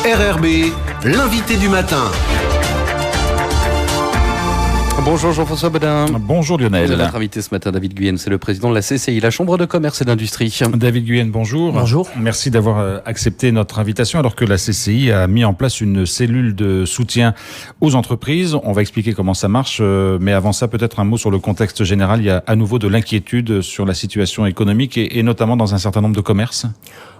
RRB, l'invité du matin. Bonjour Jean-François Bodin. Bonjour Lionel. Notre invité ce matin, David Guyenne, c'est le président de la CCI, la Chambre de commerce et d'industrie. David Guyenne, bonjour. Bonjour. Merci d'avoir accepté notre invitation alors que la CCI a mis en place une cellule de soutien aux entreprises. On va expliquer comment ça marche, mais avant ça, peut-être un mot sur le contexte général. Il y a à nouveau de l'inquiétude sur la situation économique et notamment dans un certain nombre de commerces.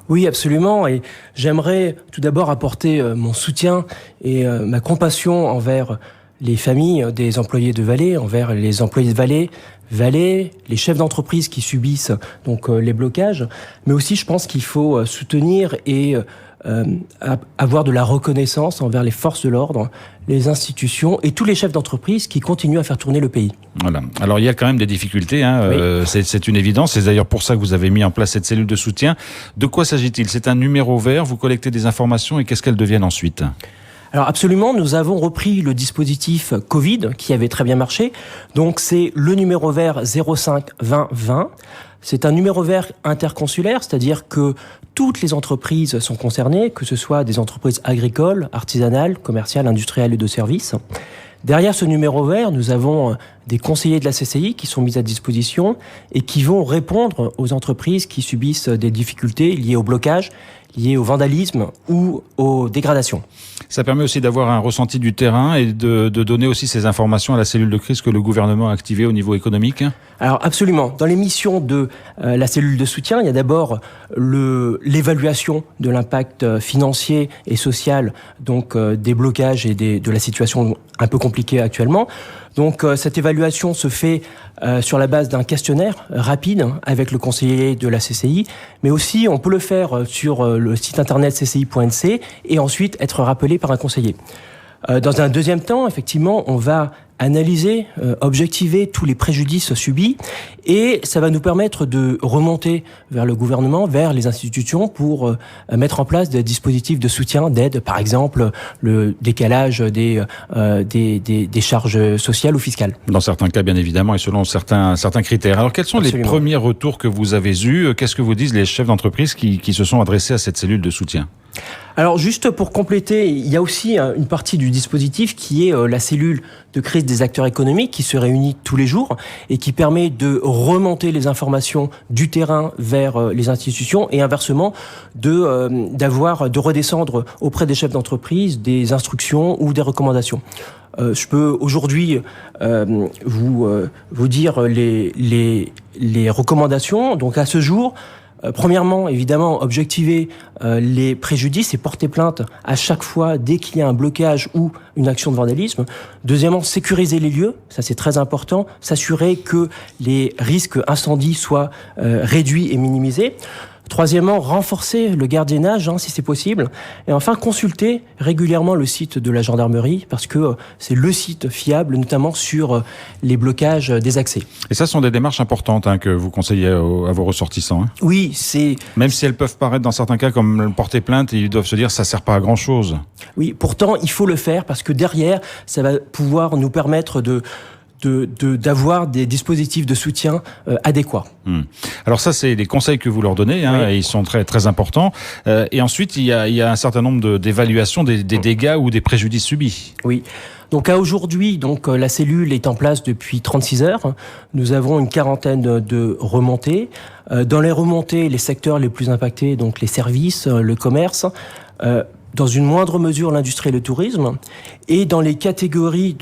Oui, absolument. Et j'aimerais tout d'abord apporter mon soutien et ma compassion envers les familles des employés de Valais, envers les employés de Valais, les chefs d'entreprise qui subissent donc les blocages. Mais aussi, je pense qu'il faut soutenir et avoir de la reconnaissance envers les forces de l'ordre, les institutions et tous les chefs d'entreprise qui continuent à faire tourner le pays. Voilà. Alors il y a quand même des difficultés, oui. C'est une évidence. C'est d'ailleurs pour ça que vous avez mis en place cette cellule de soutien. De quoi s'agit-il ? C'est un numéro vert, vous collectez des informations et qu'est-ce qu'elles deviennent ensuite ? Alors absolument, nous avons repris le dispositif Covid qui avait très bien marché. Donc c'est le numéro vert 05 20 20. C'est un numéro vert interconsulaire, c'est-à-dire que toutes les entreprises sont concernées, que ce soit des entreprises agricoles, artisanales, commerciales, industrielles et de services. Derrière ce numéro vert, nous avons des conseillers de la CCI qui sont mis à disposition et qui vont répondre aux entreprises qui subissent des difficultés liées au blocage, liées au vandalisme ou aux dégradations. Ça permet aussi d'avoir un ressenti du terrain et de donner aussi ces informations à la cellule de crise que le gouvernement a activée au niveau économique. Alors absolument. Dans les missions de la cellule de soutien, il y a d'abord l'évaluation de l'impact financier et social donc des blocages et de la situation un peu compliquée actuellement. Donc cette évaluation se fait sur la base d'un questionnaire rapide avec le conseiller de la CCI, mais aussi on peut le faire sur le site internet cci.nc et ensuite être rappelé par un conseiller. Dans un deuxième temps, effectivement, on va analyser, objectiver tous les préjudices subis et ça va nous permettre de remonter vers le gouvernement, vers les institutions pour mettre en place des dispositifs de soutien, d'aide, par exemple le décalage des charges sociales ou fiscales. Dans certains cas, bien évidemment, et selon certains critères. Alors, quels sont Absolument. Les premiers retours que vous avez eus ? Qu'est-ce que vous disent les chefs d'entreprise qui se sont adressés à cette cellule de soutien ? Alors juste pour compléter, il y a aussi une partie du dispositif qui est la cellule de crise des acteurs économiques qui se réunit tous les jours et qui permet de remonter les informations du terrain vers les institutions et inversement de redescendre auprès des chefs d'entreprise des instructions ou des recommandations. Je peux aujourd'hui vous dire les recommandations. Donc à ce jour, premièrement, évidemment, objectiver les préjudices et porter plainte à chaque fois dès qu'il y a un blocage ou une action de vandalisme. Deuxièmement, sécuriser les lieux, ça c'est très important, s'assurer que les risques incendies soient réduits et minimisés. Troisièmement, renforcer le gardiennage si c'est possible. Et enfin, consulter régulièrement le site de la gendarmerie parce que c'est le site fiable, notamment sur les blocages des accès. Et ça, ce sont des démarches importantes que vous conseillez à vos ressortissants. Oui, c'est... Même si elles peuvent paraître dans certains cas comme porter plainte, ils doivent se dire ça sert pas à grand-chose. Oui, pourtant, il faut le faire parce que derrière, ça va pouvoir nous permettre d'avoir des dispositifs de soutien adéquats. Alors ça, c'est les conseils que vous leur donnez, oui. Et ils sont très très importants. Et ensuite, il y a un certain nombre d'évaluations des dégâts ou des préjudices subis. Oui. Donc à aujourd'hui, la cellule est en place depuis 36 heures. Nous avons une quarantaine de remontées. Dans les remontées, les secteurs les plus impactés, donc les services, le commerce, dans une moindre mesure l'industrie et le tourisme. Et dans les catégories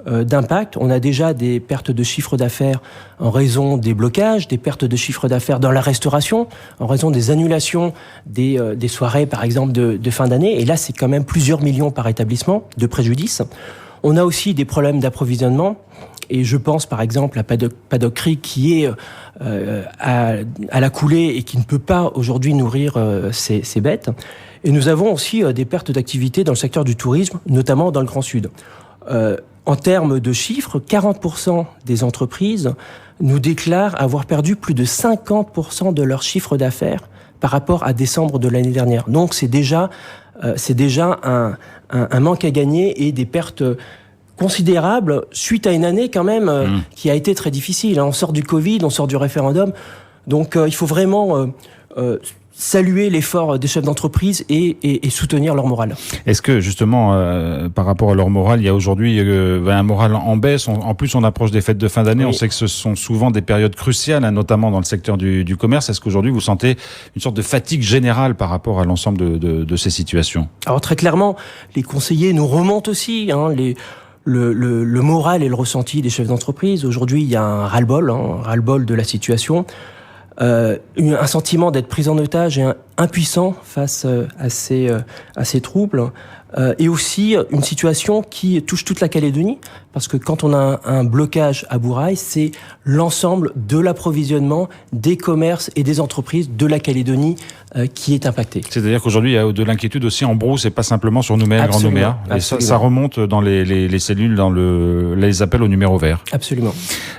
d'impact, on a déjà des pertes de chiffre d'affaires en raison des blocages, des pertes de chiffre d'affaires dans la restauration, en raison des annulations des soirées, par exemple, de fin d'année. Et là, c'est quand même plusieurs millions par établissement de préjudice. On a aussi des problèmes d'approvisionnement. Et je pense par exemple à Paddock Creek qui est à la coulée et qui ne peut pas aujourd'hui nourrir ses bêtes. Et nous avons aussi des pertes d'activité dans le secteur du tourisme, notamment dans le Grand Sud. En termes de chiffres, 40% des entreprises nous déclarent avoir perdu plus de 50% de leur chiffre d'affaires par rapport à décembre de l'année dernière. Donc c'est déjà un manque à gagner et des pertes considérables suite à une année quand même qui a été très difficile. On sort du Covid, on sort du référendum. Donc il faut vraiment saluer l'effort des chefs d'entreprise et soutenir leur morale. Est-ce que justement, par rapport à leur morale, il y a aujourd'hui un moral en baisse? En plus, on approche des fêtes de fin d'année. Oui. On sait que ce sont souvent des périodes cruciales, notamment dans le secteur du commerce. Est-ce qu'aujourd'hui, vous sentez une sorte de fatigue générale par rapport à l'ensemble de ces situations? Alors très clairement, les conseillers nous remontent aussi le moral et le ressenti des chefs d'entreprise. Aujourd'hui, il y a un ras-le-bol de la situation. Un sentiment d'être pris en otage et impuissant face à ces troubles, et aussi une situation qui touche toute la Calédonie, parce que quand on a un blocage à Bourail, c'est l'ensemble de l'approvisionnement des commerces et des entreprises de la Calédonie qui est impacté. C'est-à-dire qu'aujourd'hui, il y a de l'inquiétude aussi en Brousse et pas simplement sur Nouméa, Grand Nouméa. Et ça remonte dans les cellules, dans les appels au numéro vert. Absolument.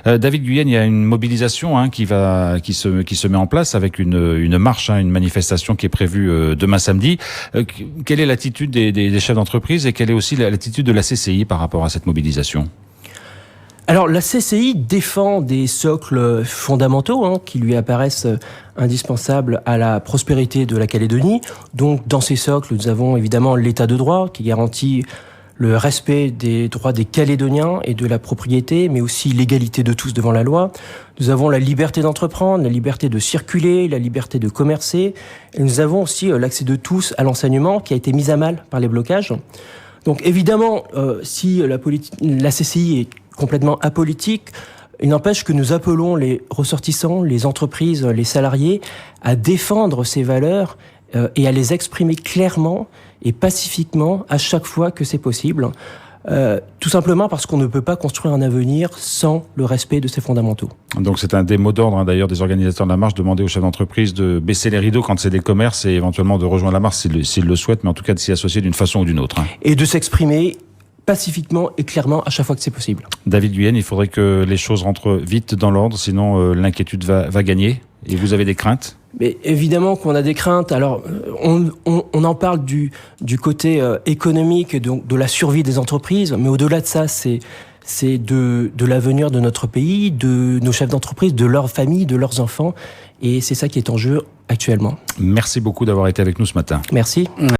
David Guyenne, il y a une mobilisation qui se met en place avec une marche, une manifestation qui est prévue demain samedi. Quelle est l'attitude des chefs d'entreprise et quelle est aussi l'attitude de la CCI par rapport à cette mobilisation? Alors, la CCI défend des socles fondamentaux qui lui apparaissent indispensables à la prospérité de la Calédonie. Donc, dans ces socles, nous avons évidemment l'état de droit qui garantit le respect des droits des Calédoniens et de la propriété, mais aussi l'égalité de tous devant la loi. Nous avons la liberté d'entreprendre, la liberté de circuler, la liberté de commercer. Et nous avons aussi l'accès de tous à l'enseignement qui a été mis à mal par les blocages. Donc, évidemment, si la CCI est complètement apolitique, il n'empêche que nous appelons les ressortissants, les entreprises, les salariés à défendre ces valeurs et à les exprimer clairement et pacifiquement à chaque fois que c'est possible. Tout simplement parce qu'on ne peut pas construire un avenir sans le respect de ces fondamentaux. Donc c'est un des mots d'ordre d'ailleurs des organisateurs de la marche, demander aux chefs d'entreprise de baisser les rideaux quand c'est des commerces et éventuellement de rejoindre la marche s'ils le souhaitent, mais en tout cas de s'y associer d'une façon ou d'une autre. Et de s'exprimer pacifiquement et clairement à chaque fois que c'est possible. David Guyenne, il faudrait que les choses rentrent vite dans l'ordre, sinon l'inquiétude va gagner. Et vous avez des craintes? Mais évidemment qu'on a des craintes. Alors, on en parle du côté économique, donc de la survie des entreprises, mais au-delà de ça, c'est de l'avenir de notre pays, de nos chefs d'entreprise, de leurs familles, de leurs enfants. Et c'est ça qui est en jeu actuellement. Merci beaucoup d'avoir été avec nous ce matin. Merci.